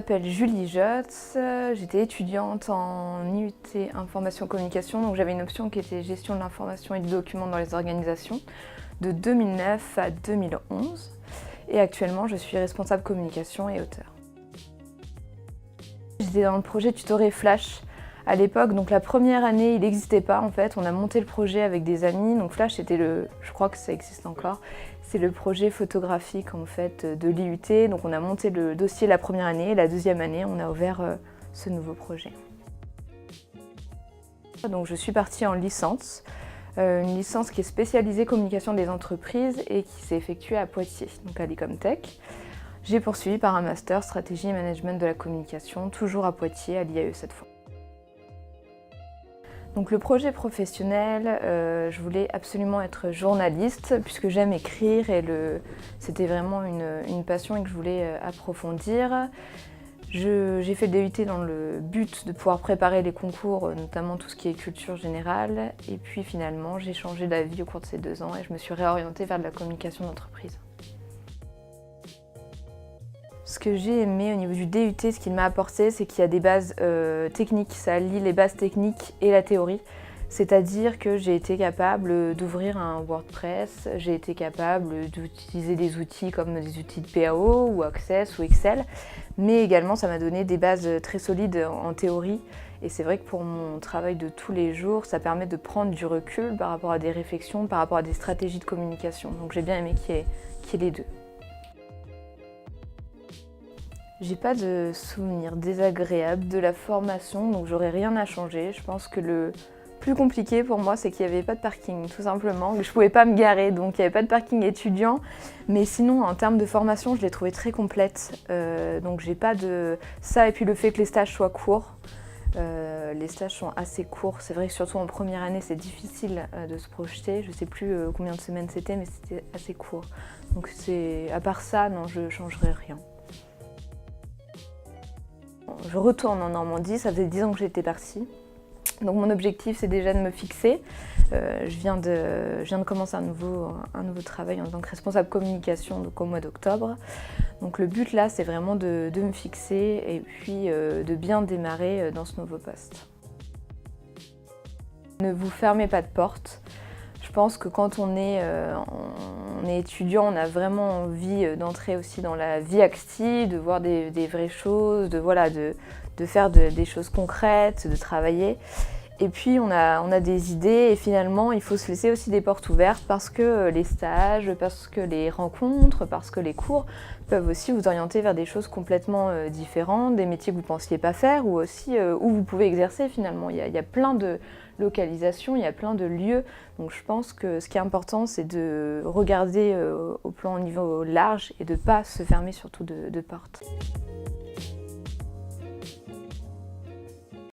m'appelle Julie Jotz, j'étais étudiante en IUT Information Communication, donc j'avais une option qui était gestion de l'information et du document dans les organisations de 2009 à 2011 et actuellement je suis responsable communication et auteur. J'étais dans le projet Tutoré Flash à l'époque, donc la première année il n'existait pas en fait, on a monté le projet avec des amis, donc Flash c'était je crois que ça existe encore, c'est le projet photographique en fait de l'IUT, donc on a monté le dossier la première année et la deuxième année on a ouvert ce nouveau projet. Donc je suis partie en licence, une licence qui est spécialisée communication des entreprises et qui s'est effectuée à Poitiers, donc à l'Ecomtech. J'ai poursuivi par un master stratégie et management de la communication, toujours à Poitiers, à l'IAE cette fois. Donc le projet professionnel, je voulais absolument être journaliste puisque j'aime écrire et c'était vraiment une passion et que je voulais approfondir. J'ai fait le DUT dans le but de pouvoir préparer les concours, notamment tout ce qui est culture générale. Et puis finalement, j'ai changé d'avis au cours de ces 2 ans et je me suis réorientée vers de la communication d'entreprise. Ce que j'ai aimé au niveau du DUT, ce qu'il m'a apporté, c'est qu'il y a des bases techniques. Ça allie les bases techniques et la théorie. C'est-à-dire que j'ai été capable d'ouvrir un WordPress, j'ai été capable d'utiliser des outils comme des outils de PAO ou Access ou Excel, mais également ça m'a donné des bases très solides en théorie. Et c'est vrai que pour mon travail de tous les jours, ça permet de prendre du recul par rapport à des réflexions, par rapport à des stratégies de communication. Donc j'ai bien aimé qu'il y ait les deux. J'ai pas de souvenirs désagréables de la formation, donc j'aurais rien à changer. Je pense que le plus compliqué pour moi, c'est qu'il n'y avait pas de parking, tout simplement. Je pouvais pas me garer, donc il n'y avait pas de parking étudiant. Mais sinon, en termes de formation, je l'ai trouvée très complète. Donc j'ai pas de ça, et puis le fait que les stages soient courts. Les stages sont assez courts. C'est vrai que surtout en première année, c'est difficile de se projeter. Je sais plus combien de semaines c'était, mais c'était assez court. Donc à part ça, non, je changerais rien. Je retourne en Normandie, ça faisait 10 ans que j'étais partie. Donc mon objectif, c'est déjà de me fixer. Je viens de commencer un nouveau travail en tant que responsable communication donc au mois d'octobre. Donc le but là, c'est vraiment de me fixer et puis de bien démarrer dans ce nouveau poste. Ne vous fermez pas de porte. Je pense que quand on est étudiant, on a vraiment envie d'entrer aussi dans la vie active, de voir des vraies choses, de faire des choses concrètes, de travailler. Et puis on a des idées et finalement il faut se laisser aussi des portes ouvertes parce que les stages, parce que les rencontres, parce que les cours peuvent aussi vous orienter vers des choses complètement différentes, des métiers que vous ne pensiez pas faire ou aussi où vous pouvez exercer finalement. Il y a plein de localisations, il y a plein de lieux. Donc je pense que ce qui est important, c'est de regarder au niveau large et de ne pas se fermer surtout de portes.